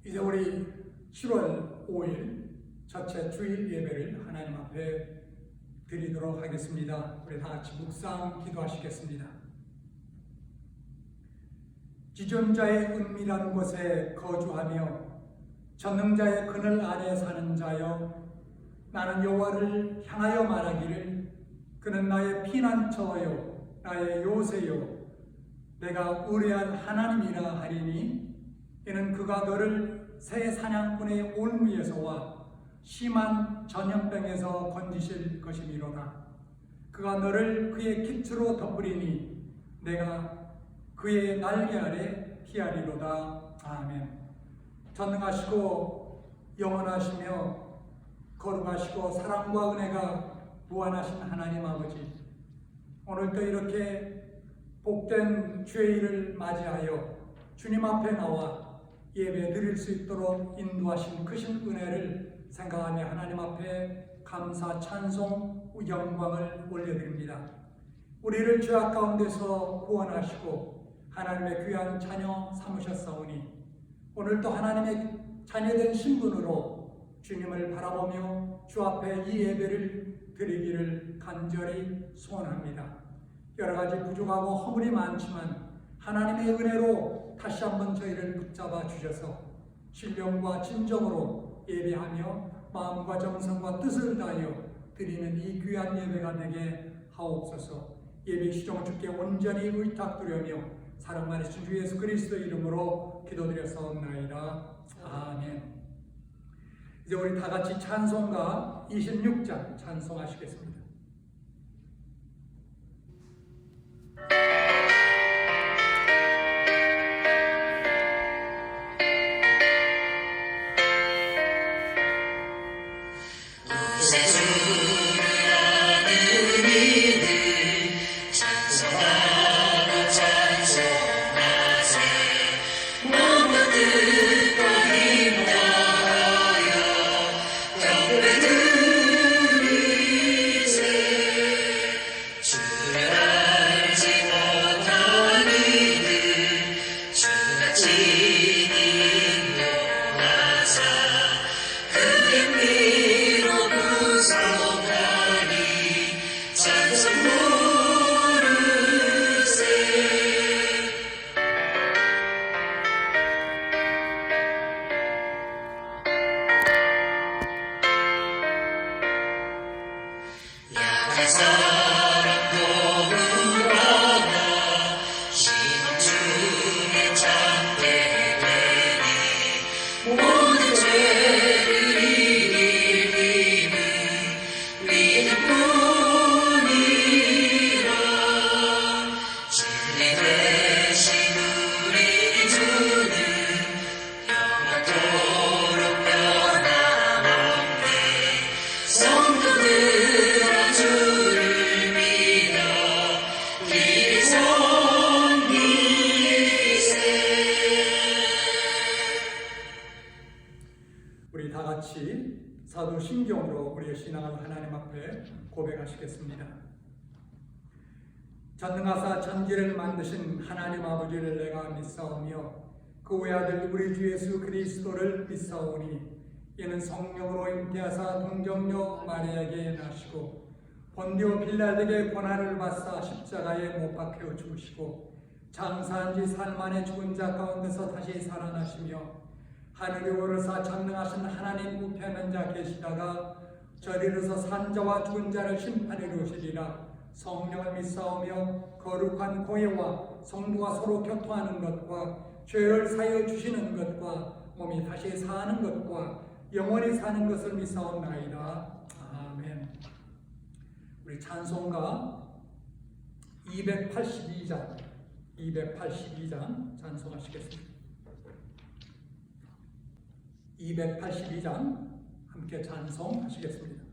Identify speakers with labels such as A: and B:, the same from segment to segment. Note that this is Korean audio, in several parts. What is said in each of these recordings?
A: 이제 우리 10월 5일 첫째 주일 예배를 하나님 앞에 드리도록 하겠습니다. 우리 다 같이 묵상 기도하시겠습니다. 지존자의 은밀한 곳에 거주하며 전능자의 그늘 아래 사는 자여, 나는 여호와를 향하여 말하기를 그는 나의 피난처요 나의 요새요 내가 의뢰한 하나님이라 하리니, 이는 그가 너를 새 사냥꾼의 올무에서와 심한 전염병에서 건지실 것이미로다. 그가 너를 그의 깃으로 덮으리니 내가 그의 날개 아래 피하리로다. 아멘. 전능하시고 영원하시며 거룩하시고 사랑과 은혜가 무한하신 하나님 아버지, 오늘도 이렇게 복된 주일을 맞이하여 주님 앞에 나와 예배 드릴 수 있도록 인도하신 크신 은혜를 생각하며 하나님 앞에 감사, 찬송, 영광을 올려드립니다. 우리를 죄악 가운데서 구원하시고 하나님의 귀한 자녀 삼으셨사오니, 오늘도 하나님의 자녀된 신분으로 주님을 바라보며 주 앞에 이 예배를 드리기를 간절히 소원합니다. 여러 가지 부족하고 허물이 많지만 하나님의 은혜로 다시 한번 저희를 붙잡아 주셔서 신령과 진정으로 예배하며 마음과 정성과 뜻을 다하여 드리는 이 귀한 예배가 되게 하옵소서. 예배 시종 주께 온전히 의탁드리며 사랑 많으신 주 예수 그리스도 이름으로 기도드렸사옵나이다. 아멘. 이제 우리 다 같이 찬송가 26장 찬송하시겠습니다. 우리 다 같이 사도신경으로 우리의 신앙을 하나님 앞에 고백하시겠습니다. 전능하사 천지를 만드신 하나님 아버지를 내가 믿사오며 그 외아들 우리 주 예수 그리스도를 믿사오니, 이는 성령으로 잉태하사 동정녀 마리아에게 나시고 본디오 빌라에게 고난을 받사 십자가에 못 박혀 죽으시고 장사한 지 사흘 만에 죽은 자 가운데서 다시 살아나시며 하늘에 오르사 전능하신 하나님 우편한 자 계시다가 저리로서 산 자와 죽은 자를 심판하러 오시리라. 성령을 믿사오며 거룩한 고해와 성부가 서로 교통하는 것과 죄를 사하여 주시는 것과 몸이 다시 사는 것과 영원히 사는 것을 믿사옵나이다. 아멘. 우리 찬송가 282장 찬송하시겠습니다. 282장 함께 찬송하시겠습니다.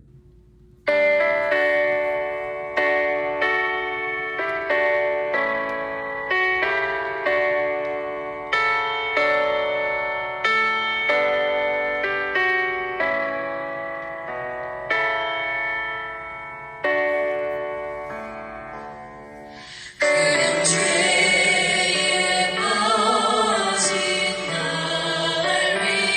B: 그냥 죄에 빠진 날 위해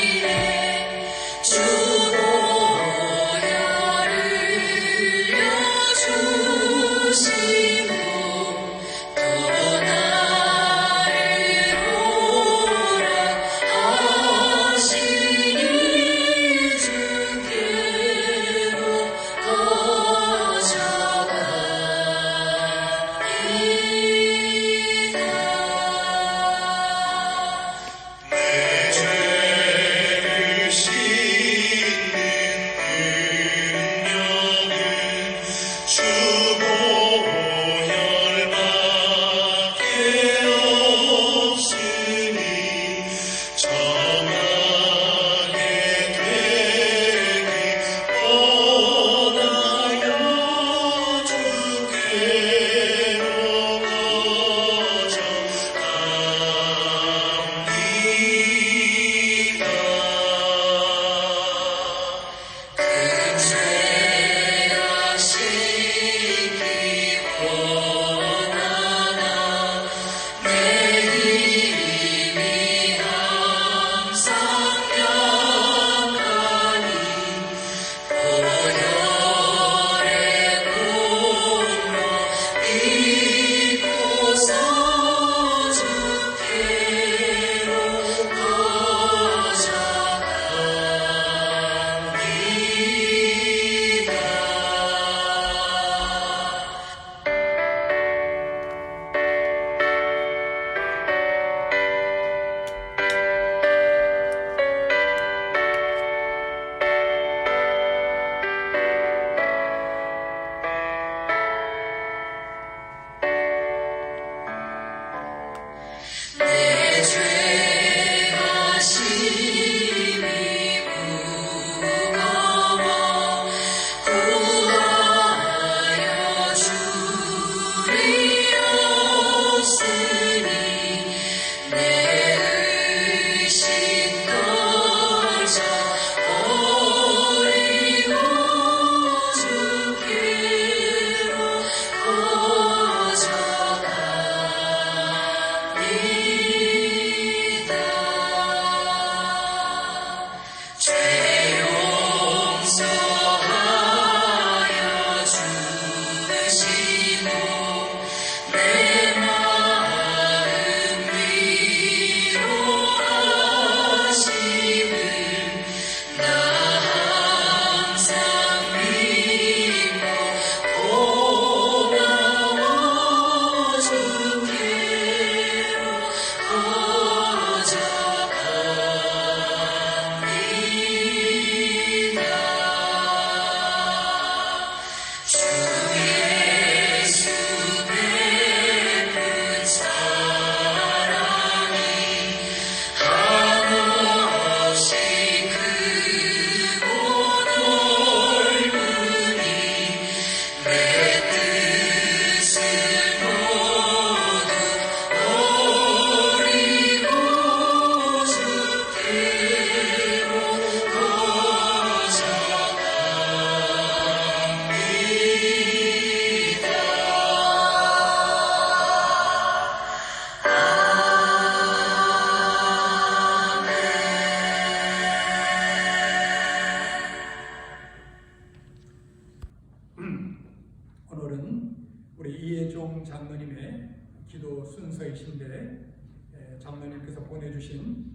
A: 이혜종 장로님의 기도 순서이신데 장로님께서 보내주신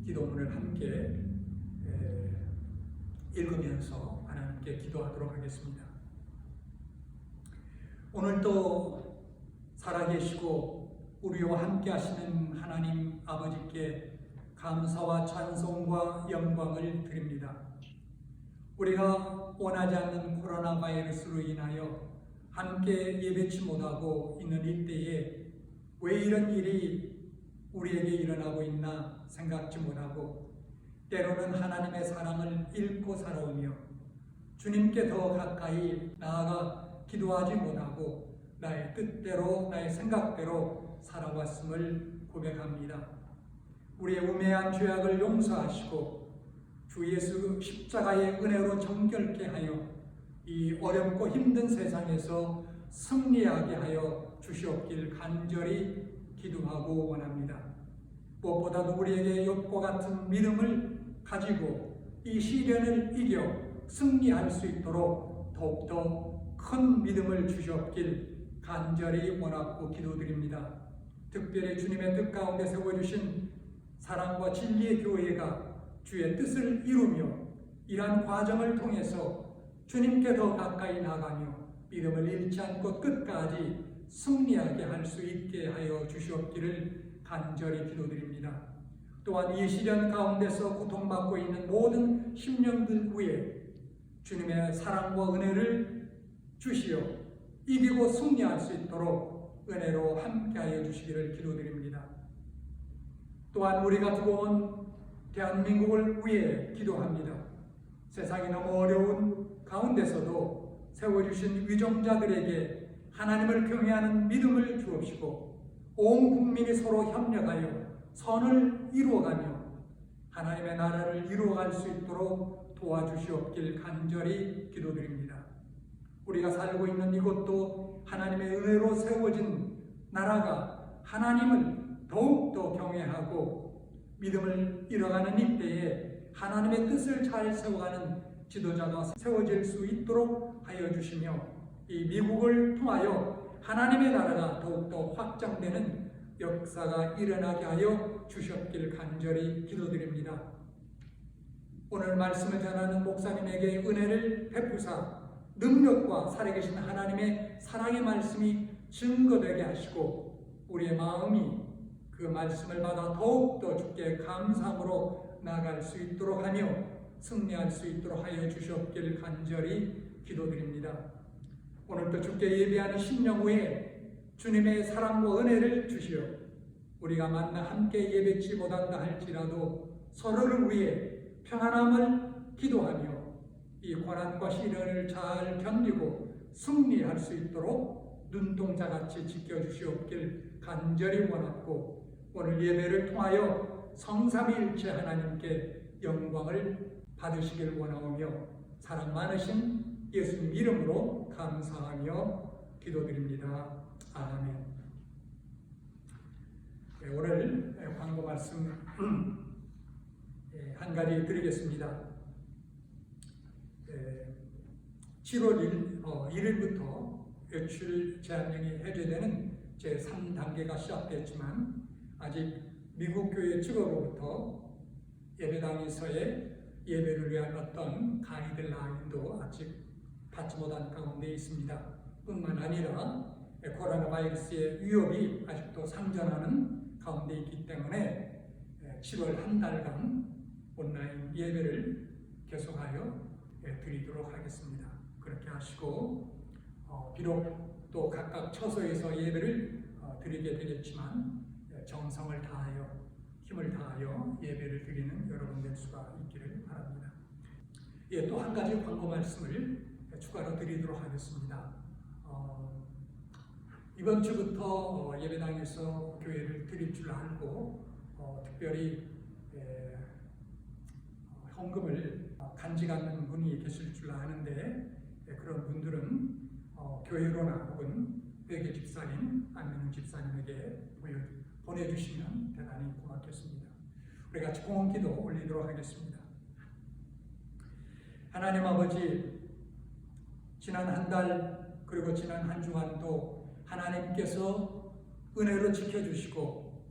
A: 기도문을 함께 읽으면서 하나님께 기도하도록 하겠습니다. 오늘도 살아계시고 우리와 함께 하시는 하나님 아버지께 감사와 찬송과 영광을 드립니다. 우리가 원하지 않는 코로나 바이러스로 인하여 함께 예배치 못하고 있는 이때에 왜 이런 일이 우리에게 일어나고 있나 생각지 못하고 때로는 하나님의 사랑을 잃고 살아오며 주님께 더 가까이 나아가 기도하지 못하고 나의 뜻대로 나의 생각대로 살아왔음을 고백합니다. 우리의 우매한 죄악을 용서하시고 주 예수 십자가의 은혜로 정결케 하여 이 어렵고 힘든 세상에서 승리하게 하여 주시옵길 간절히 기도하고 원합니다. 무엇보다도 우리에게 욥과 같은 믿음을 가지고 이 시련을 이겨 승리할 수 있도록 더욱더 큰 믿음을 주시옵길 간절히 원하고 기도드립니다. 특별히 주님의 뜻 가운데 세워주신 사랑과 진리의 교회가 주의 뜻을 이루며 이러한 과정을 통해서 주님께 더 가까이 나가며 믿음을 잃지 않고 끝까지 승리하게 할 수 있게 하여 주시옵기를 간절히 기도드립니다. 또한 이 시련 가운데서 고통받고 있는 모든 심령들 위에 주님의 사랑과 은혜를 주시어 이기고 승리할 수 있도록 은혜로 함께하여 주시기를 기도드립니다. 또한 우리가 두고 온 대한민국을 위해 기도합니다. 세상이 너무 어려운 가운데서도 세워주신 위정자들에게 하나님을 경외하는 믿음을 주옵시고 온 국민이 서로 협력하여 선을 이루어가며 하나님의 나라를 이루어갈 수 있도록 도와주시옵길 간절히 기도드립니다. 우리가 살고 있는 이곳도 하나님의 은혜로 세워진 나라가 하나님을 더욱더 경외하고 믿음을 잃어가는 이때에 하나님의 뜻을 잘 세워가는 지도자가 세워질 수 있도록 하여 주시며 이 미국을 통하여 하나님의 나라가 더욱더 확장되는 역사가 일어나게 하여 주셨길 간절히 기도드립니다. 오늘 말씀을 전하는 목사님에게 은혜를 베푸사 능력과 살아계신 하나님의 사랑의 말씀이 증거되게 하시고 우리의 마음이 그 말씀을 받아 더욱더 주께 감사함으로 나아갈 수 있도록 하며 승리할 수 있도록 하여 주셨길 간절히 기도드립니다. 오늘도 주께 예배하는 심령 후에 주님의 사랑과 은혜를 주시어 우리가 만나 함께 예배치 못한다 할지라도 서로를 위해 평안함을 기도하며 이 고난과 시련을 잘 견디고 승리할 수 있도록 눈동자같이 지켜주시옵길 간절히 원하고 오늘 예배를 통하여 성삼위일체 하나님께 영광을 받으시길 원하오며 사랑 많으신 예수님 이름으로 감사하며 기도드립니다. 아멘. 오늘 광고 말씀 한 가지 드리겠습니다. 7월 1일부터 외출 제한령이 해제되는 제3단계가 시작됐지만 아직 미국 교회 측으로부터 예배당에서의 예배를 위한 어떤 가이드라인도 아직 받지 못한 가운데 있습니다. 뿐만 아니라 코로나 바이러스의 위협이 아직도 상존하는 가운데 있기 때문에 7월 한 달간 온라인 예배를 계속하여 드리도록 하겠습니다. 그렇게 하시고 비록 또 각각 처소에서 예배를 드리게 되겠지만 정성을 다하여 힘을 다하여 예배를 드리는 여러분 될 수가 있기를 바랍니다. 또 한 가지 광고 말씀을 추가로 드리도록 하겠습니다. 이번 주부터 예배당에서 교회를 드릴 줄 알고 특별히 헌금을 간직하는 분이 계실 줄 아는데 그런 분들은 교회로나 혹은 회계 집사님, 안민웅 집사님에게 보내주시면 대단히 고맙겠습니다. 우리 같이 공헌기도 올리도록 하겠습니다. 하나님 아버지, 지난 한 달 그리고 지난 한 주간도 하나님 하나님께서 은혜로 지켜주시고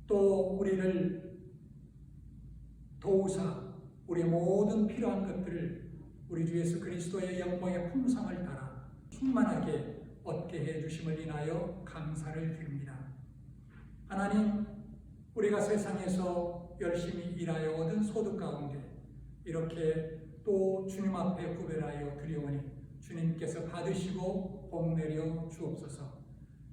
A: 또 우리를 도우사 우리 모든 필요한 것들을 우리 주 예수 그리스도의 영광의 풍성을 따라 충만하게 얻게 해주심을 인하여 감사를 드립니다. 하나님, 우리가 세상에서 열심히 일하여 얻은 소득 가운데 이렇게 또 주님 앞에 구별하여 드리오니 주님께서 받으시고 복 내려 주옵소서.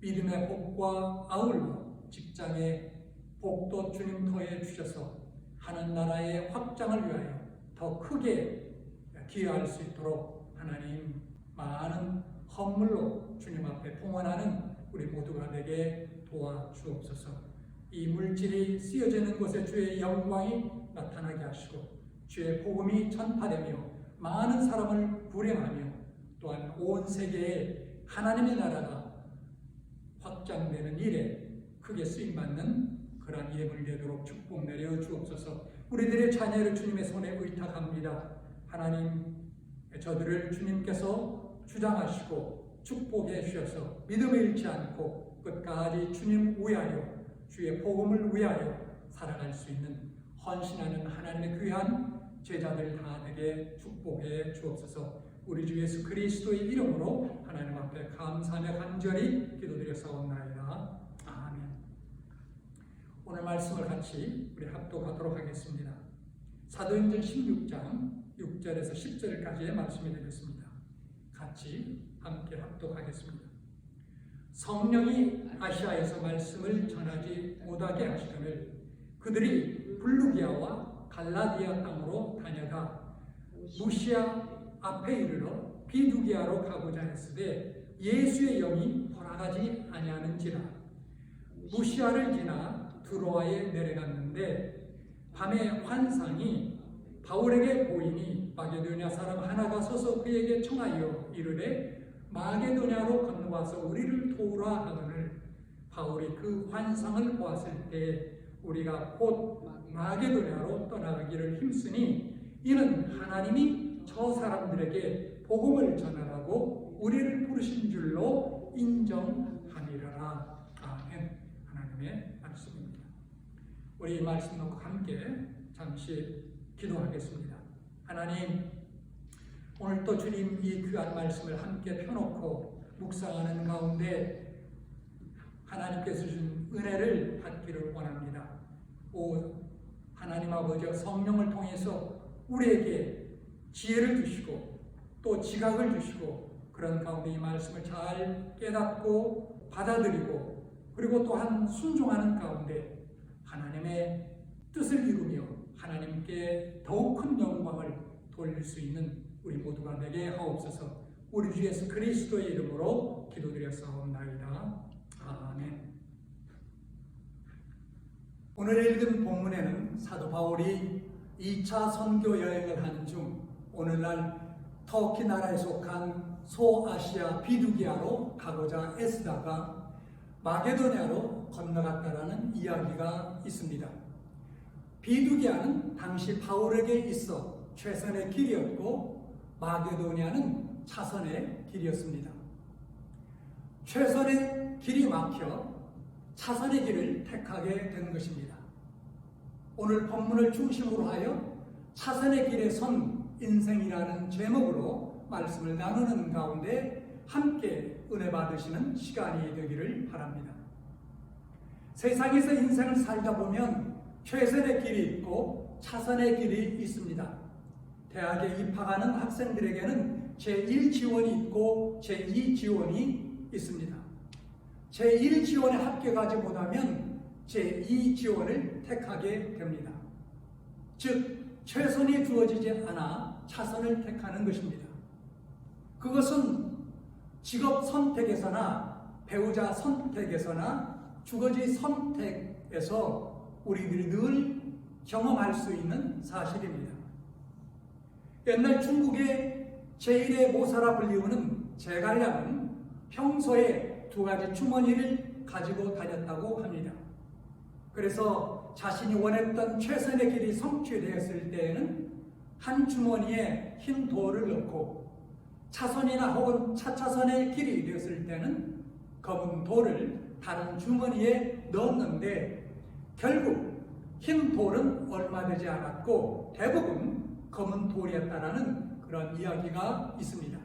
A: 믿음의 복과 아울러 직장의 복도 주님 더해 주셔서 하는 나라의 확장을 위하여 더 크게 기여할 수 있도록 하나님 많은 헌물로 주님 앞에 봉헌하는 우리 모두가 되게 도와주옵소서. 이 물질이 쓰여지는 곳에 주의 영광이 나타나게 하시고 주의 복음이 전파되며 많은 사람을 구원하며 또한 온 세계에 하나님의 나라가 확장되는 일에 크게 쓰임받는 그러한 예물 되도록 축복 내려 주옵소서. 우리들의 자녀를 주님의 손에 의탁합니다. 하나님, 저들을 주님께서 주장하시고 축복해 주셔서 믿음을 잃지 않고 끝까지 주님 위하여 주의 복음을 위하여 살아갈 수 있는 헌신하는 하나님의 귀한 제자들 다 되게 축복해 주옵소서. 우리 주 예수 그리스도의 이름으로 하나님 앞에 감사하며 간절히 기도드렸사옵나이다. 아멘. 오늘 말씀을 같이 우리 합독하도록 하겠습니다. 사도행전 16장 6절에서 10절까지의 말씀이 되겠습니다. 같이 함께 합독하겠습니다. 성령이 아시아에서 말씀을 전하지 못하게 하시거늘 그들이 블루기아와 갈라디아 땅으로 다녀가 무시아 앞에 이르러 비두기아로 가고자 했으되 예수의 영이 허락하지 아니하는지라. 무시아를 지나 드로아에 내려갔는데 밤에 환상이 바울에게 보이니 마게도냐 사람 하나가 서서 그에게 청하여 이르되 마게도냐로 건너와서 우리를 도우라 하거늘 바울이 그 환상을 보았을 때 우리가 곧 마게도냐로 떠나가기를 힘쓰니 이는 하나님이 저 사람들에게 복음을 전하라고 우리를 부르신 줄로 인정하니라. 아멘. 하나님의 말씀입니다. 우리 이 말씀 놓고 함께 잠시 기도하겠습니다. 하나님, 오늘 또 주님 이 귀한 말씀을 함께 펴놓고 묵상하는 가운데 하나님께서 주신 은혜를 받기를 원합니다. 오 하나님 아버지, 성령을 통해서 우리에게 지혜를 주시고 또 지각을 주시고 그런 가운데 이 말씀을 잘 깨닫고 받아들이고 그리고 또한 순종하는 가운데 하나님의 뜻을 이루며 하나님께 더욱 큰 영광을 돌릴 수 있는 우리 모두가 되게 하옵소서. 우리 주 예수 그리스도의 이름으로 기도드렸사옵나이다. 아멘. 오늘 읽은 본문에는 사도 바울이 2차 선교 여행을 하는 중 오늘날 터키 나라에 속한 소아시아 비두기아로 가고자 애쓰다가 마게도냐로 건너갔다라는 이야기가 있습니다. 비두기아는 당시 바울에게 있어 최선의 길이었고 마게도냐는 차선의 길이었습니다. 최선의 길이 막혀 차선의 길을 택하게 된 것입니다. 오늘 본문을 중심으로 하여 차선의 길에 선 인생이라는 제목으로 말씀을 나누는 가운데 함께 은혜 받으시는 시간이 되기를 바랍니다. 세상에서 인생을 살다 보면 최선의 길이 있고 차선의 길이 있습니다. 대학에 입학하는 학생들에게는 제1지원이 있고 제2지원이 있습니다. 제1지원에 합격하지 못하면 제2지원을 택하게 됩니다. 즉 최선이 주어지지 않아 차선을 택하는 것입니다. 그것은 직업 선택에서나 배우자 선택에서나 주거지 선택에서 우리들이 늘 경험할 수 있는 사실입니다. 옛날 중국의 제1의 모사라 불리우는 제갈량은 평소에 2가지 주머니를 가지고 다녔다고 합니다. 그래서 자신이 원했던 최선의 길이 성취되었을 때에는 한 주머니에 흰 돌을 넣고 차선이나 혹은 차차선의 길이 되었을 때는 검은 돌을 다른 주머니에 넣었는데 결국 흰 돌은 얼마 되지 않았고 대부분 검은 돌이었다라는 그런 이야기가 있습니다.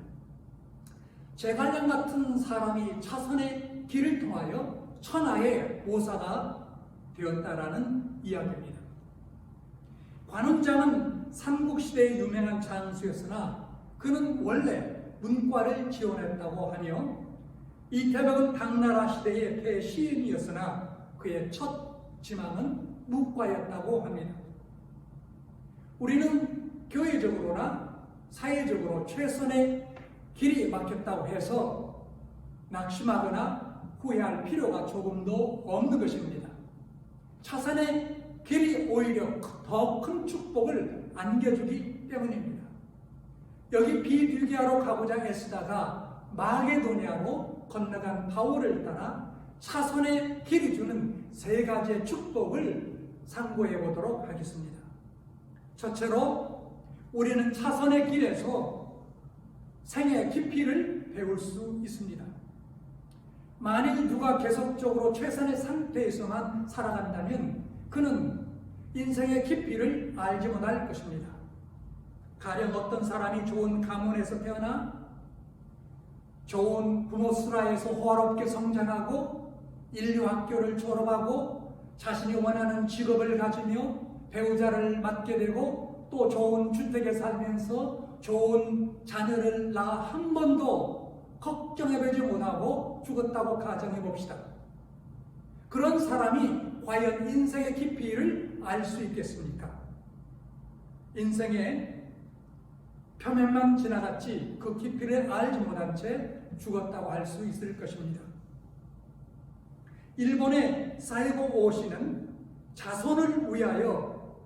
A: 제갈량 같은 사람이 차선의 길을 통하여 천하의 보사가 되었다라는 이야기입니다. 관음장은 삼국시대의 유명한 장수였으나 그는 원래 문과를 지원했다고 하며 이태백은 당나라 시대의 대시인이었으나 그의 첫 지망은 무과였다고 합니다. 우리는 교회적으로나 사회적으로 최선의 길이 막혔다고 해서 낙심하거나 후회할 필요가 조금도 없는 것입니다. 차선의 길이 오히려 더 큰 축복을 안겨주기 때문입니다. 여기 비둘기하러 가고자 애쓰다가 마게도니아로 건너간 바울을 따라 차선의 길이 주는 세 가지의 축복을 상고해 보도록 하겠습니다. 첫째로 우리는 차선의 길에서 생의 깊이를 배울 수 있습니다. 만일 누가 계속적으로 최선의 상태에서만 살아간다면 그는 인생의 깊이를 알지 못할 것입니다. 가령 어떤 사람이 좋은 가문에서 태어나 좋은 부모 수라에서 호화롭게 성장하고 인류학교를 졸업하고 자신이 원하는 직업을 가지며 배우자를 맡게 되고 또 좋은 주택에 살면서 좋은 자녀를 낳아 한 번도 걱정해보지 못하고 죽었다고 가정해 봅시다. 그런 사람이 과연 인생의 깊이를 알 수 있겠습니까? 인생의 표면만 지나갔지 그 깊이를 알지 못한 채 죽었다고 할 수 있을 것입니다. 일본의 사이고 오시는 자손을 위하여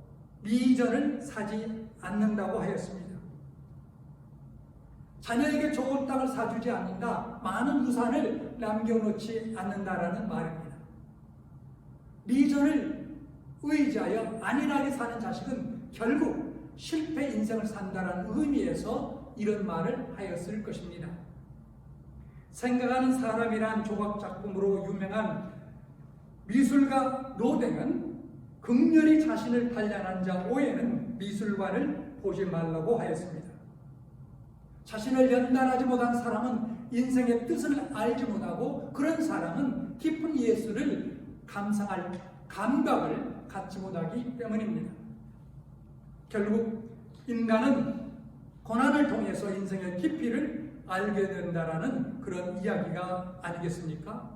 A: 미전을 사지 않는다고 하였습니다. 자녀에게 좋은 땅을 사주지 않는다, 많은 유산을 남겨놓지 않는다라는 말입니다. 미전을 의지하여 안일하게 사는 자식은 결국 실패 인생을 산다는 의미에서 이런 말을 하였을 것입니다. 생각하는 사람이란 조각작품으로 유명한 미술가 로댕은 극렬히 자신을 단련한 자 오해는 미술관을 보지 말라고 하였습니다. 자신을 연단하지 못한 사람은 인생의 뜻을 알지 못하고 그런 사람은 깊은 예술을 감상할 감각을 갖지 못하기 때문입니다. 결국 인간은 고난을 통해서 인생의 깊이를 알게 된다라는 그런 이야기가 아니겠습니까?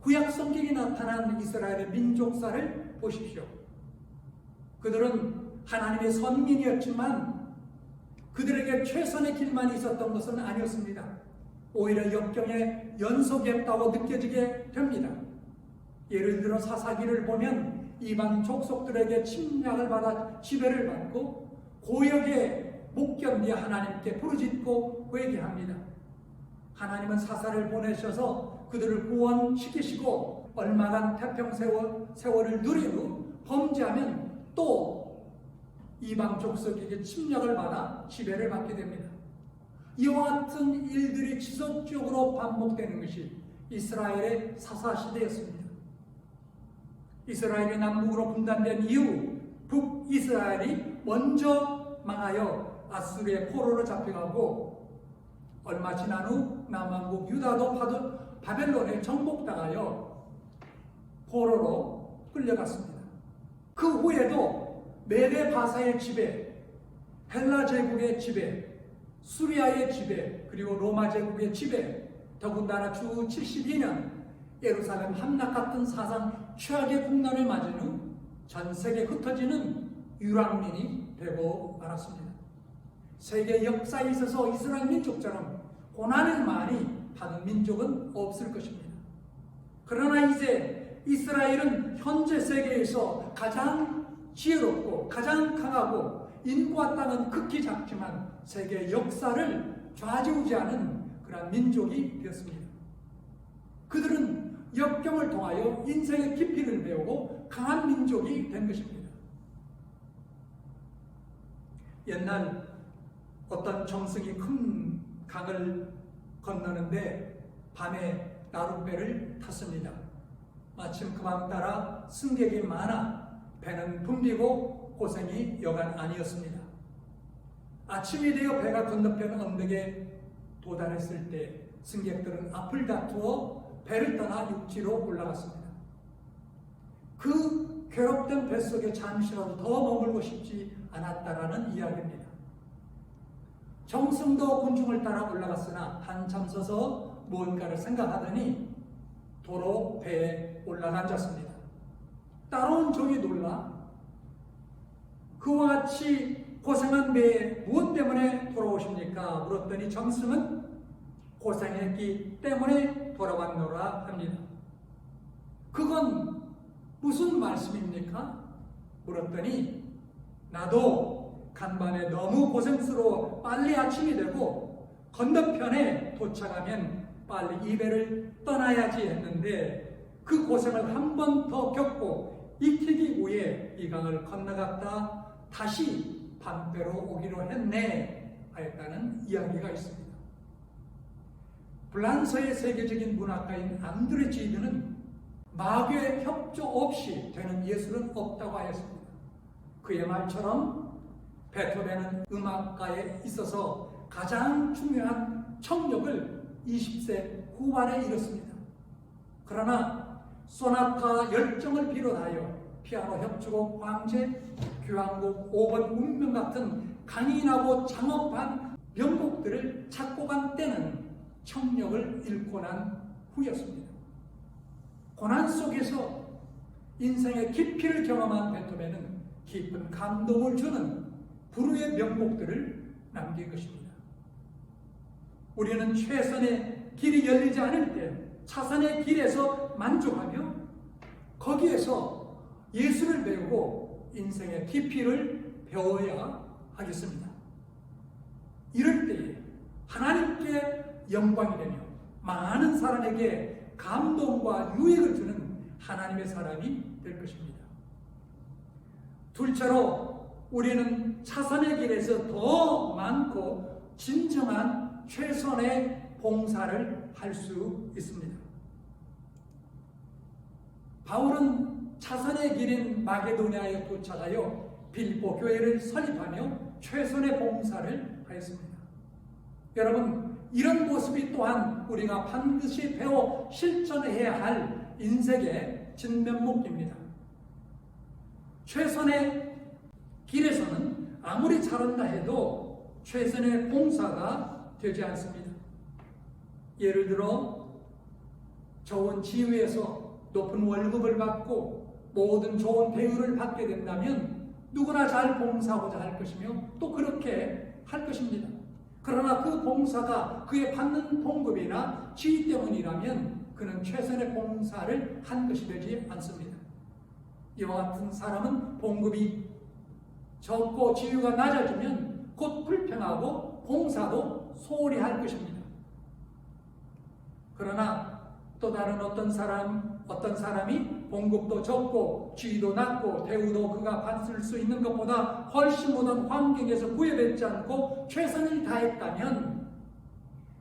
A: 구약 성경에 나타난 이스라엘의 민족사를 보십시오. 그들은 하나님의 선민이었지만 그들에게 최선의 길만 있었던 것은 아니었습니다. 오히려 역경의 연속이었다고 느껴지게 됩니다. 예를 들어 사사기를 보면 이방 족속들에게 침략을 받아 지배를 받고 고역에 못 견디 하나님께 부르짖고 회개합니다. 하나님은 사사를 보내셔서 그들을 구원시키시고 얼마간 태평 세월을 누린 후 범죄하면 또 이방 족속에게 침략을 받아 지배를 받게 됩니다. 이와 같은 일들이 지속적으로 반복되는 것이 이스라엘의 사사시대였습니다. 이스라엘이 남북으로 분단된 이후 북이스라엘이 먼저 망하여 아수르의 포로로 잡혀가고 얼마 지난 후 남왕국 유다도 바벨론에 정복당하여 포로로 끌려갔습니다. 그 후에도 메데 바사의 지배, 헬라 제국의 지배, 수리아의 지배, 그리고 로마 제국의 지배, 더군다나 주 72년 예루살렘 함락 같은 사상 최악의 국난을 맞은 후 전 세계에 흩어지는 유랑민이 되고 말았습니다. 세계 역사에 있어서 이스라엘 민족처럼 고난을 많이 받은 민족은 없을 것입니다. 그러나 이제 이스라엘은 현재 세계에서 가장 지혜롭고 가장 강하고 인구와 땅은 극히 작지만 세계 역사를 좌지우지하는 그런 민족이 되었습니다. 그들은 역경을 통하여 인생의 깊이를 배우고 강한 민족이 된 것입니다. 옛날 어떤 정성이 큰 강을 건너는데 밤에 나룻배를 탔습니다. 마침 그 밤 따라 승객이 많아 배는 붐비고 고생이 여간 아니었습니다. 아침이 되어 배가 건너편 언덕에 도달했을 때 승객들은 앞을 다투어 배를 떠나 육지로 올라갔습니다. 그 괴롭던 뱃속에 잠시라도 더 머물고 싶지 않았다라는 이야기입니다. 정승도 군중을 따라 올라갔으나 한참 서서 무언가를 생각하더니 도로 배에 올라가 앉았습니다. 따라온 종이 놀라 그와 같이 고생한 배에 무엇 때문에 돌아오십니까? 물었더니 정승은 고생했기 때문에 돌아왔노라 합니다. 그건 무슨 말씀입니까? 물었더니 나도 간밤에 너무 고생스러워 빨리 아침이 되고 건너편에 도착하면 빨리 이 배를 떠나야지 했는데 그 고생을 한 번 더 겪고 익히기 위해 이 강을 건너갔다 다시 밤배로 오기로 했네 하였다는 이야기가 있습니다. 프랑스의 세계적인 문학가인 앙드레 지드는 마귀의 협조 없이 되는 예술은 없다고 하였습니다. 그의 말처럼 베토벤은 음악가에 있어서 가장 중요한 청력을 20세 후반에 이뤘습니다. 그러나 소나타 열정을 비롯하여 피아노 협주곡 황제, 교향곡 5번 운명 같은 강인하고 장엄한 명곡들을 작곡한 때는 청력을 잃고 난 후였습니다. 고난 속에서 인생의 깊이를 경험한 베토벤은 깊은 감동을 주는 불후의 명곡들을 남긴 것입니다. 우리는 최선의 길이 열리지 않을 때 차선의 길에서 만족하며 거기에서 예술을 배우고 인생의 깊이를 배워야 하겠습니다. 이럴 때에 하나님께 영광이 되며 많은 사람에게 감동과 유익을 주는 하나님의 사람이 될 것입니다. 둘째로 우리는 차선의 길에서 더 많고 진정한 최선의 봉사를 할 수 있습니다. 바울은 차선의 길인 마게도냐에 도착하여 빌립보 교회를 설립하며 최선의 봉사를 하였습니다. 여러분, 이런 모습이 또한 우리가 반드시 배워 실천해야 할 인생의 진면목입니다. 최선의 길에서는 아무리 잘한다 해도 최선의 봉사가 되지 않습니다. 예를 들어 좋은 지위에서 높은 월급을 받고 모든 좋은 대우를 받게 된다면 누구나 잘 봉사하고자 할 것이며 또 그렇게 할 것입니다. 그러나 그 봉사가 그의 받는 봉급이나 지위 때문이라면 그는 최선의 봉사를 한 것이 되지 않습니다. 이와 같은 사람은 봉급이 적고 지위가 낮아지면 곧 불평하고 봉사도 소홀히 할 것입니다. 그러나 또 다른 어떤 사람이 봉급도 적고 지위도 낮고 대우도 그가 받을 수 있는 것보다 훨씬 못한 환경에서 구애받지 않고 최선을 다했다면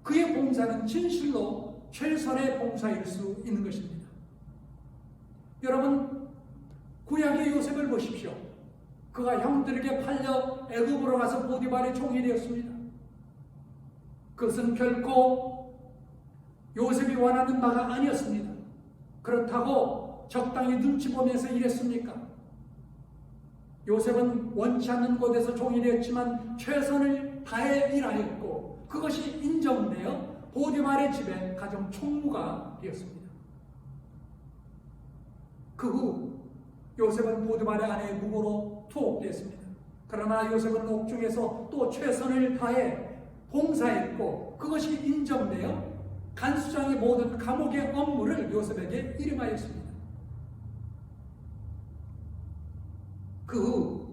A: 그의 봉사는 진실로 최선의 봉사일 수 있는 것입니다. 여러분, 구약의 요셉을 보십시오. 그가 형들에게 팔려 애굽으로 가서 보디발의 종이 되었습니다. 그것은 결코 요셉이 원하는 바가 아니었습니다. 그렇다고 적당히 눈치 보면서 일했습니까? 요셉은 원치 않는 곳에서 종이 되었지만 최선을 다해 일하였고 그것이 인정되어 보디발의 집에 가정 총무가 되었습니다. 그 후 요셉은 보디발의 아내의 무고로 투옥되었습니다. 그러나 요셉은 옥중에서 또 최선을 다해 봉사했고 그것이 인정되어 간수장의 모든 감옥의 업무를 요셉에게 이름하였습니다. 그 후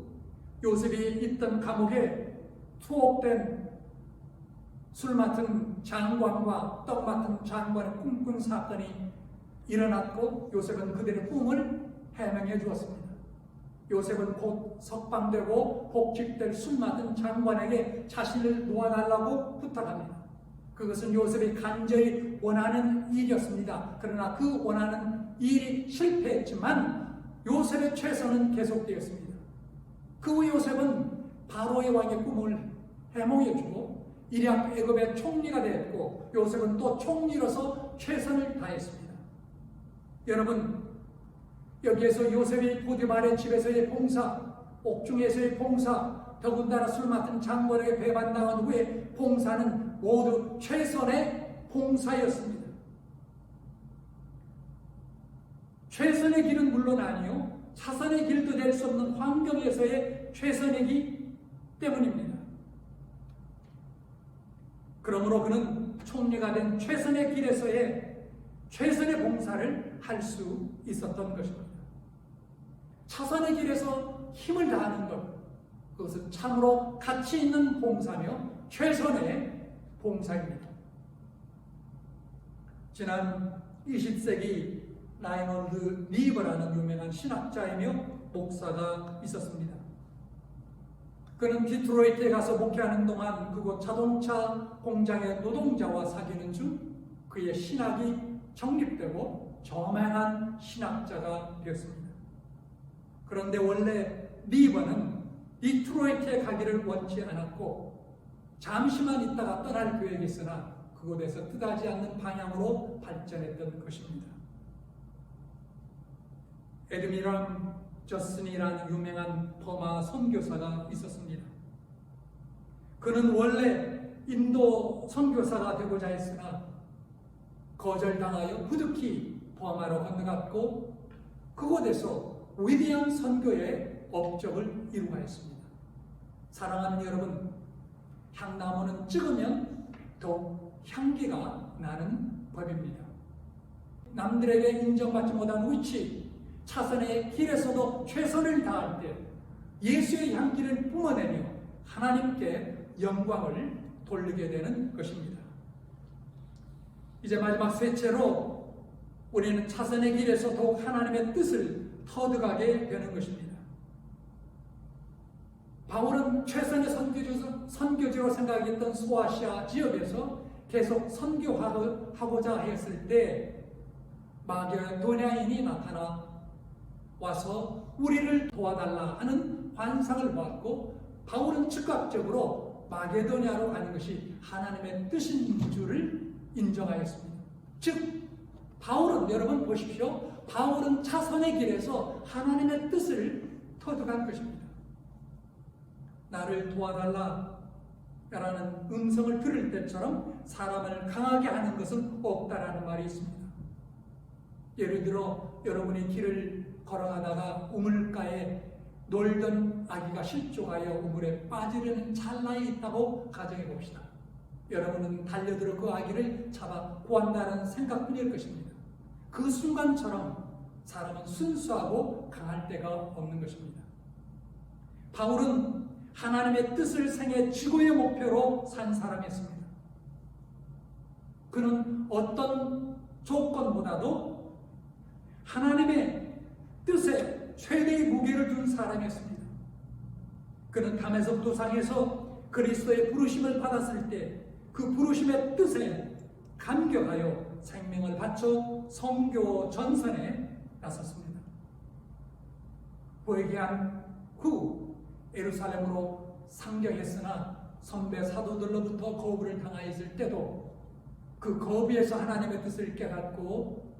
A: 요셉이 있던 감옥에 투옥된 술 맡은 장관과 떡 맡은 장관의 꿈꾼 사건이 일어났고 요셉은 그들의 꿈을 해명해 주었습니다. 요셉은 곧 석방되고 복직될 술 맡은 장관에게 자신을 놓아달라고 부탁합니다. 그것은 요셉이 간절히 원하는 일이었습니다. 그러나 그 원하는 일이 실패했지만 요셉의 최선은 계속되었습니다. 그 후 요셉은 바로의 왕의 꿈을 해몽해주고 이량 애굽의 총리가 되었고 요셉은 또 총리로서 최선을 다했습니다. 여러분, 여기에서 요셉이 보디발의 집에서의 봉사, 옥중에서의 봉사, 더군다나 술 맡은 장벌에게 배반당한 후에 봉사는 모두 최선의 봉사였습니다. 최선의 길은 물론 아니요, 차선의 길도 될 수 없는 환경에서의 최선이기 때문입니다. 그러므로 그는 총리가 된 최선의 길에서의 최선의 봉사를 할 수 있었던 것입니다. 차선의 길에서 힘을 다하는 것, 그것은 참으로 가치 있는 봉사며 최선의 봉사입니다. 지난 20세기 라이놀드 리버라는 유명한 신학자이며 목사가 있었습니다. 그는 디트로이트에 가서 목회하는 동안 그곳 자동차 공장의 노동자와 사귀는 중 그의 신학이 정립되고 저맹한 신학자가 되었습니다. 그런데 원래 리버는 디트로이트에 가기를 원치 않았고 잠시만 있다가 떠날 계획이 있으나 그곳에서 뜻하지 않는 방향으로 발전했던 것입니다. 에드미람 저슨이라는 유명한 버마 선교사가 있었습니다. 그는 원래 인도 선교사가 되고자 했으나 거절당하여 부득이 버마로 건너갔고 그곳에서 위대한 선교의 업적을 이루어했습니다. 사랑하는 여러분, 향나무는 찍으면 더욱 향기가 나는 법입니다. 남들에게 인정받지 못한 위치, 차선의 길에서도 최선을 다할 때 예수의 향기를 뿜어내며 하나님께 영광을 돌리게 되는 것입니다. 이제 마지막 셋째로 우리는 차선의 길에서 더욱 하나님의 뜻을 터득하게 되는 것입니다. 바울은 최선의 선교지로 생각했던 소아시아 지역에서 계속 선교하고자 했을 때 마게도냐인이 나타나 와서 우리를 도와달라 하는 환상을 보았고 바울은 즉각적으로 마게도냐로 가는 것이 하나님의 뜻인 줄을 인정하였습니다. 즉 바울은, 여러분 보십시오, 바울은 차선의 길에서 하나님의 뜻을 터득한 것입니다. 나를 도와달라 라는 음성을 들을 때처럼 사람을 강하게 하는 것은 없다라는 말이 있습니다. 예를 들어 여러분이 길을 걸어가다가 우물가에 놀던 아기가 실종하여 우물에 빠지려는 찰나에 있다고 가정해 봅시다. 여러분은 달려들어 그 아기를 잡아 구한다는 생각뿐일 것입니다. 그 순간처럼 사람은 순수하고 강할 데가 없는 것입니다. 바울은 하나님의 뜻을 생애 지구의 목표로 산 사람이었습니다. 그는 어떤 조건보다도 하나님의 뜻에 최대의 무게를 둔 사람이었습니다. 그는 담에석 도상에서 그리스도의 부르심을 받았을 때 그 부르심의 뜻에 감격하여 생명을 바쳐 선교 전선에 나섰습니다. 회개한 후 예루살렘으로 상경했으나 선배 사도들로부터 거부를 당하였을 때도 그 거부에서 하나님의 뜻을 깨닫고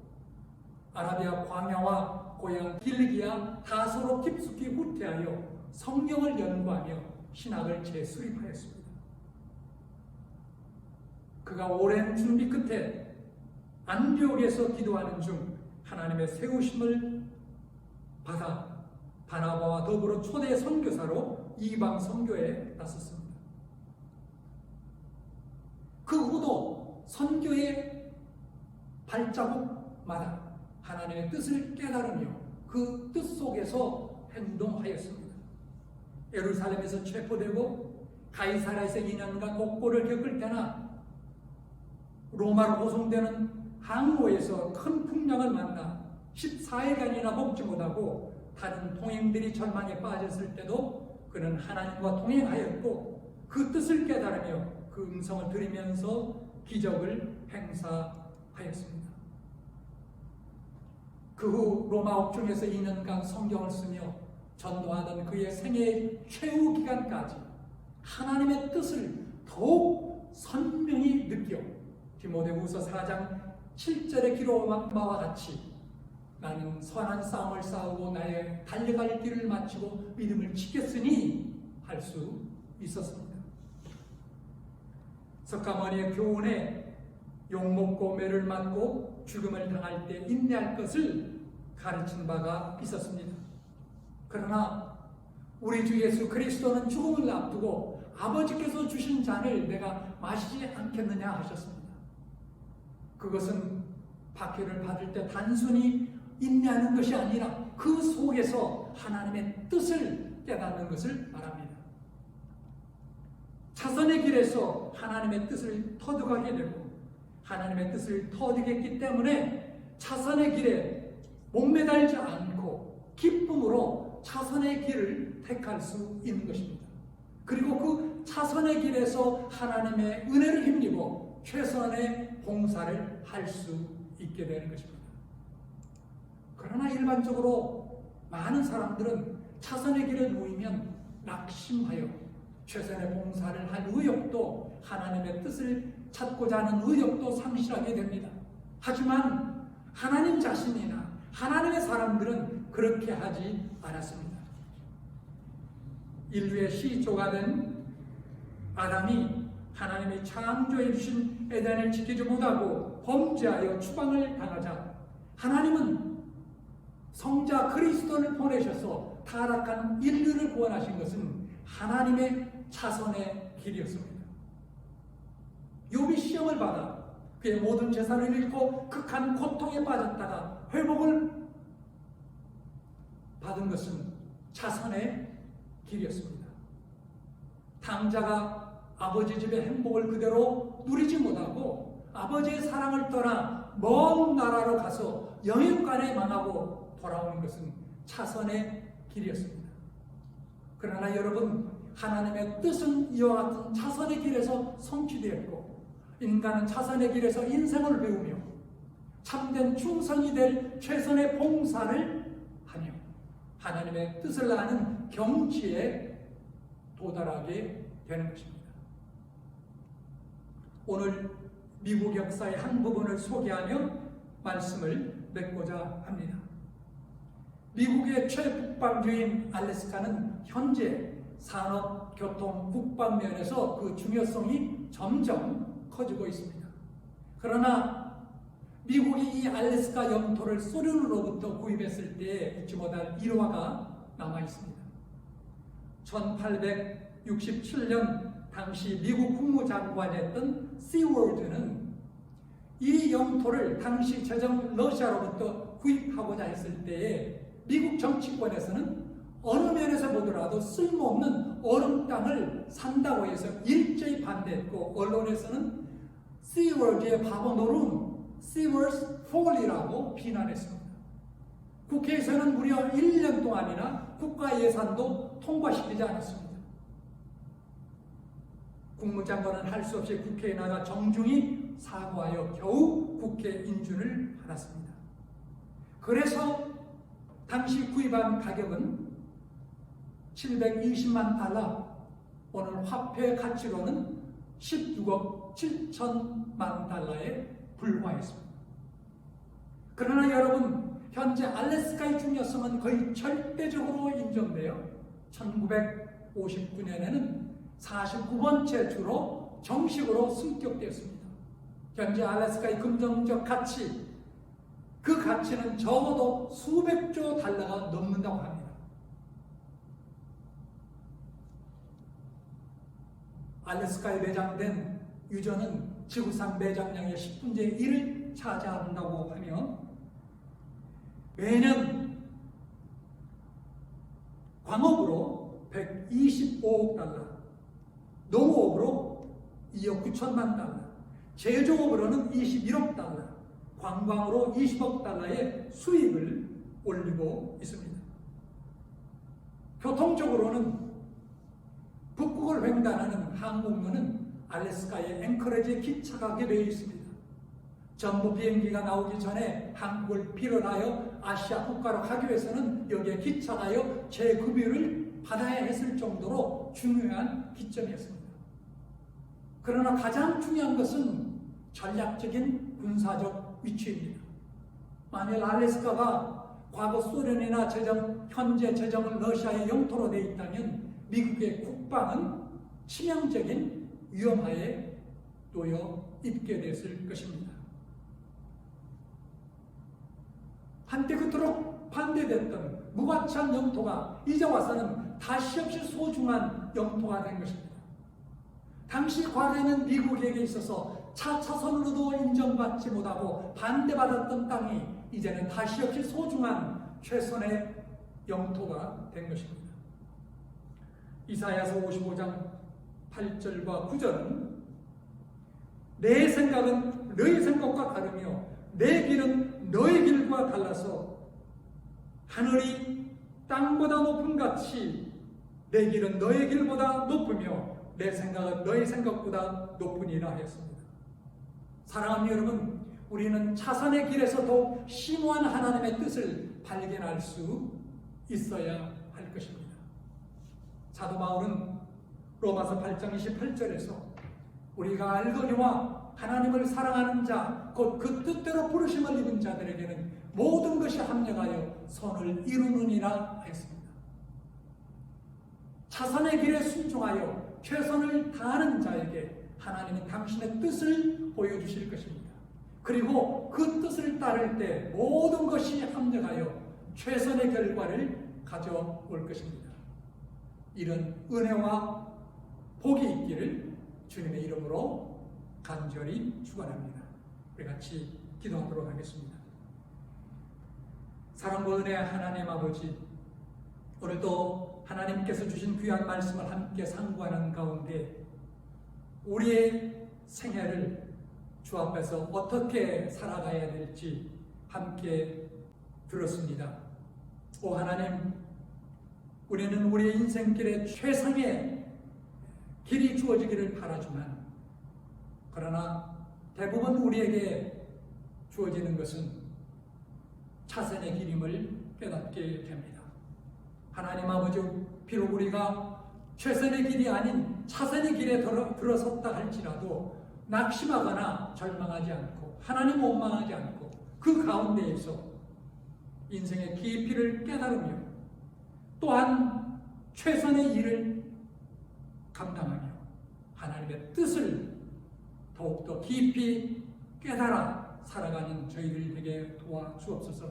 A: 아라비아 광야와 고향 길기야 다소로 깊숙이 후퇴하여 성경을 연구하며 신학을 재수립하였습니다. 그가 오랜 준비 끝에 안디옥에서 기도하는 중 하나님의 세우심을 받아 바나바와 더불어 초대 선교사로 이방 선교에 나섰습니다. 그 후도 선교의 발자국마다 하나님의 뜻을 깨달으며 그 뜻 속에서 행동하였습니다. 예루살렘에서 체포되고 가이사라에서 2년간 옥고를 겪을 때나 로마로 호송되는 항로에서 큰 풍랑을 만나 14일간이나 먹지 못하고 다른 동행들이 절망에 빠졌을 때도 그는 하나님과 동행하였고 그 뜻을 깨달으며 그 음성을 들으면서 기적을 행사하였습니다. 그 후 로마 옥중에서 2년간 성경을 쓰며 전도하던 그의 생애의 최후 기간까지 하나님의 뜻을 더욱 선명히 느껴 디모데후서 4장 7절의 기록과 같이 나는 선한 싸움을 싸우고 나의 달려갈 길을 마치고 믿음을 지켰으니 할 수 있었습니다. 석가모니의 교훈에 욕먹고 매를 맞고 죽음을 당할 때 인내할 것을 가르친 바가 있었습니다. 그러나 우리 주 예수 그리스도는 죽음을 앞두고 아버지께서 주신 잔을 내가 마시지 않겠느냐 하셨습니다. 그것은 박해를 받을 때 단순히 인내하는 것이 아니라 그 속에서 하나님의 뜻을 깨닫는 것을 말합니다. 자선의 길에서 하나님의 뜻을 터득하게 되고 하나님의 뜻을 터득했기 때문에 자선의 길에 목매달지 않고 기쁨으로 자선의 길을 택할 수 있는 것입니다. 그리고 그 자선의 길에서 하나님의 은혜를 힘입어 최선의 봉사를 할 수 있게 되는 것입니다. 그러나 일반적으로 많은 사람들은 자선의 길에 놓이면 낙심하여 최선의 봉사를 할 의욕도 하나님의 뜻을 찾고자 하는 의욕도 상실하게 됩니다. 하지만 하나님 자신이나 하나님의 사람들은 그렇게 하지 않았습니다. 인류의 시초가 된 아담이 하나님이 창조해 주신 에덴을 지키지 못하고 범죄하여 추방을 당하자 하나님은 성자 그리스도를 보내셔서 타락한 인류를 구원하신 것은 하나님의 자선의 길이었습니다. 욥이 시험을 받아 그의 모든 재산을 잃고 극한 고통에 빠졌다가 회복을 받은 것은 자선의 길이었습니다. 당자가 아버지 집의 행복을 그대로 누리지 못하고 아버지의 사랑을 떠나 먼 나라로 가서 영육간에 망하고 돌아오는 것은 자선의 길이었습니다. 그러나 여러분, 하나님의 뜻은 이와 같은 자선의 길에서 성취되었고 인간은 자선의 길에서 인생을 배우며 참된 충성이 될 최선의 봉사를 하며 하나님의 뜻을 아는 경지에 도달하게 되는 것입니다. 오늘 미국 역사의 한 부분을 소개하며 말씀을 맺고자 합니다. 미국의 최북방주인 알래스카는 현재 산업, 교통, 국방 면에서 그 중요성이 점점 커지고 있습니다. 그러나 미국이 이 알래스카 영토를 소련으로부터 구입했을 때 잊지 못할 일화가 남아 있습니다. 1867년 당시 미국 국무장관이었던 시월드는 이 영토를 당시 제정 러시아로부터 구입하고자 했을 때에 미국 정치권에서는 어느 면에서 보더라도 쓸모없는 얼음 땅을 산다고 해서 일제히 반대했고 언론에서는 시월드의 바보 노름, 시월드 폴이라고 비난했습니다. 국회에서는 무려 1년 동안이나 국가 예산도 통과시키지 않았습니다. 국무장관은 할 수 없이 국회에 나가 정중히 사과하여 겨우 국회 인준을 받았습니다. 그래서 당시 구입한 가격은 720만 달러, 오늘 화폐 가치로는 16억 7천만 달러에 불과했습니다. 그러나 여러분, 현재 알래스카의 중요성은 거의 절대적으로 인정되어 1959년에는 49번째 주로 정식으로 승격되었습니다. 현재 알래스카의 금전적 가치, 그 가치는 적어도 수백조 달러가 넘는다고 합니다. 알래스카에 매장된 유전은 지구상 매장량의 10분의 1을 차지한다고 하며 매년 광업으로 125억 달러, 농업으로 2억 9천만 달러, 제조업으로는 21억 달러, 관광으로 20억 달러의 수익을 올리고 있습니다. 교통적으로는 북극을 횡단하는 항공로는 알래스카의 앵커리지에 기착하게 되어 있습니다. 전부 비행기가 나오기 전에 한국을 필요하여 아시아 국가로 가기 위해서는 여기에 기착하여 재급유를 받아야 했을 정도로 중요한 기점이었습니다. 그러나 가장 중요한 것은 전략적인 군사적 위치입니다. 만일 알래스카가 과거 소련이나 현재 제정 러시아의 영토로 되어 있다면 미국의 국방은 치명적인 위험하에 놓여 있게 됐을 것입니다. 한때 그토록 반대됐던 무관찰 영토가 이제 와서는 다시 없이 소중한 영토가 된 것입니다. 당시 과거에는 미국에게 있어서 차차선으로도 인정받지 못하고 반대받았던 땅이 이제는 다시 없이 소중한 최선의 영토가 된 것입니다. 이사야서 55장 8절과 9절은 내 생각은 너의 생각과 다르며 내 길은 너의 길과 달라서 하늘이 땅보다 높음 같이 내 길은 너의 길보다 높으며 내 생각은 너의 생각보다 높으니라 했습니다. 사랑하는 여러분, 우리는 차선의 길에서 더욱 심오한 하나님의 뜻을 발견할 수 있어야 할 것입니다. 사도 바울은 로마서 8장 28절에서 우리가 알거니와 하나님을 사랑하는 자, 곧 그 뜻대로 부르심을 입은 자들에게는 모든 것이 합력하여 선을 이루느니라 했습니다. 차선의 길에 순종하여 최선을 다하는 자에게 하나님은 당신의 뜻을 보여주실 것입니다. 그리고 그 뜻을 따를 때 모든 것이 합력하여 최선의 결과를 가져올 것입니다. 이런 은혜와 복이 있기를 주님의 이름으로 간절히 축원합니다. 우리 같이 기도하도록 하겠습니다. 사랑과 은혜 하나님 아버지, 오늘도 하나님께서 주신 귀한 말씀을 함께 상고하는 가운데 우리의 생애를 주 앞에서 어떻게 살아가야 될지 함께 들었습니다. 오 하나님, 우리는 우리의 인생길에 최상의 길이 주어지기를 바라지만 그러나 대부분 우리에게 주어지는 것은 차선의 길임을 깨닫게 됩니다. 하나님 아버지, 비록 우리가 최선의 길이 아닌 차선의 길에 들어섰다 할지라도 낙심하거나 절망하지 않고 하나님 원망하지 않고 그 가운데에서 인생의 깊이를 깨달으며 또한 최선의 일을 감당하며 하나님의 뜻을 더욱더 깊이 깨달아 살아가는 저희들 되게 도와주옵소서.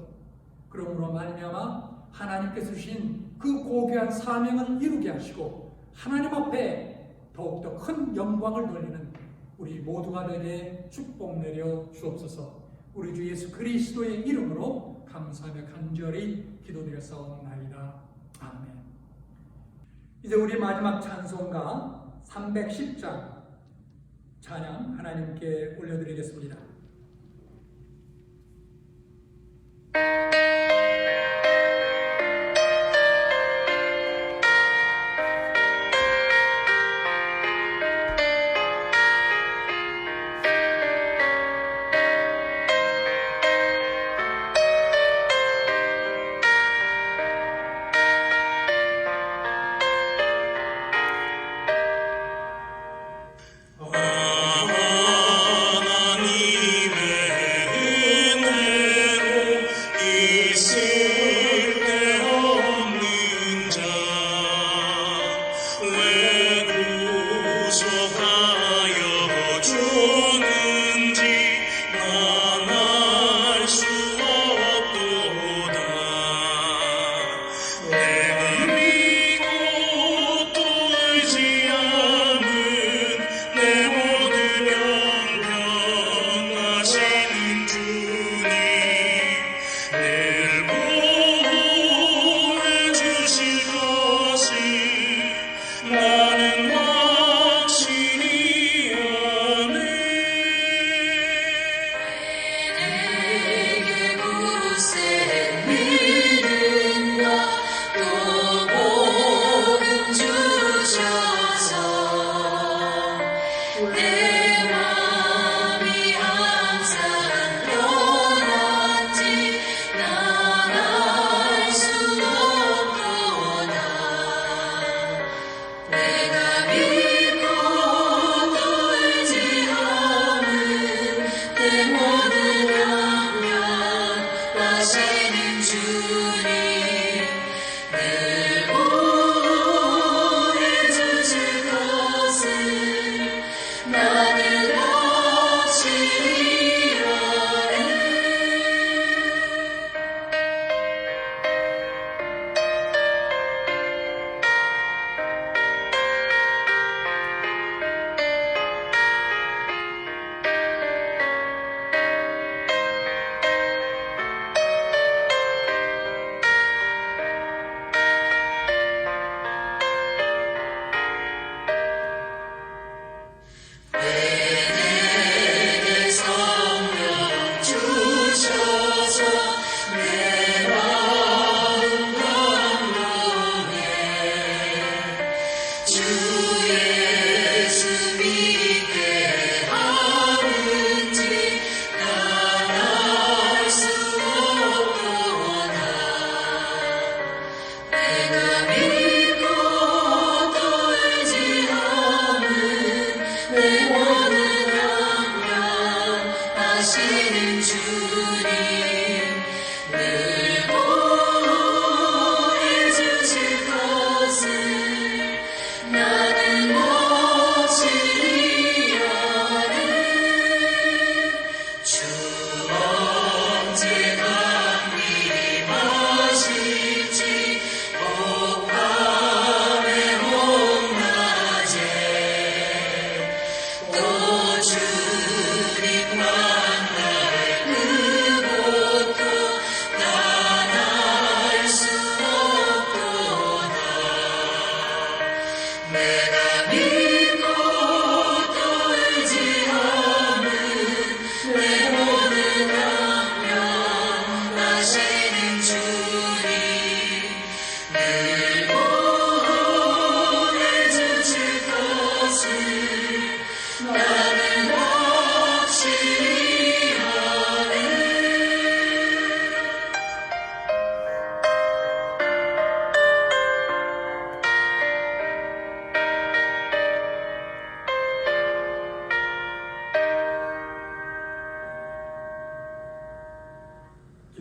A: 그러므로 말미암아 하나님께서 주신 그 고귀한 사명을 이루게 하시고 하나님 앞에 더욱더 큰 영광을 돌리는 우리 모두가 되게 축복 내려 주옵소서. 우리 주 예수 그리스도의 이름으로 감사하며 간절히 기도드렸사옵나이다. 아멘. 이제 우리 마지막 찬송가 310장 찬양 하나님께 올려드리겠습니다.
B: 하나님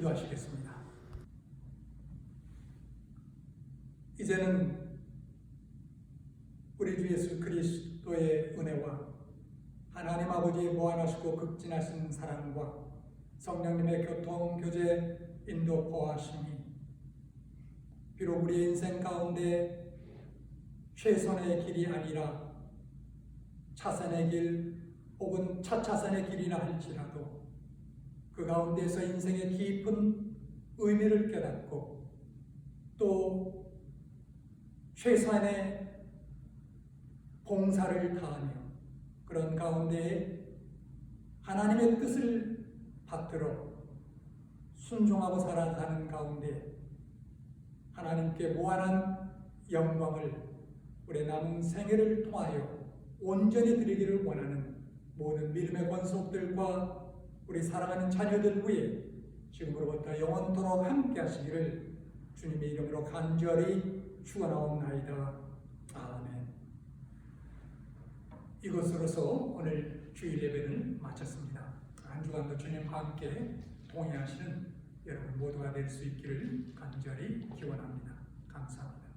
A: 기도하시겠습니다. 이제는 우리 주 예수 그리스도의 은혜와 하나님 아버지의 무한하시고 극진하신 사랑과 성령님의 교통, 교제, 인도, 보호하심이 비록 우리의 인생 가운데 최선의 길이 아니라 차선의 길 혹은 차차선의 길이라 할지라도 그 가운데서 인생의 깊은 의미를 깨닫고 또 최선의 봉사를 다하며 그런 가운데에 하나님의 뜻을 받들어 순종하고 살아가는 가운데 하나님께 무한한 영광을 우리 남은 생애를 통하여 온전히 드리기를 원하는 모든 믿음의 권속들과 우리 사랑하는 자녀들 위해 지금으로부터 영원토록 함께 하시기를 주님의 이름으로 간절히 축원하옵나이다. 아멘. 이것으로서 오늘 주일 예배를 마쳤습니다. 한 주간도 주님과 함께 동행하시는 여러분 모두가 될 수 있기를 간절히 기원합니다. 감사합니다.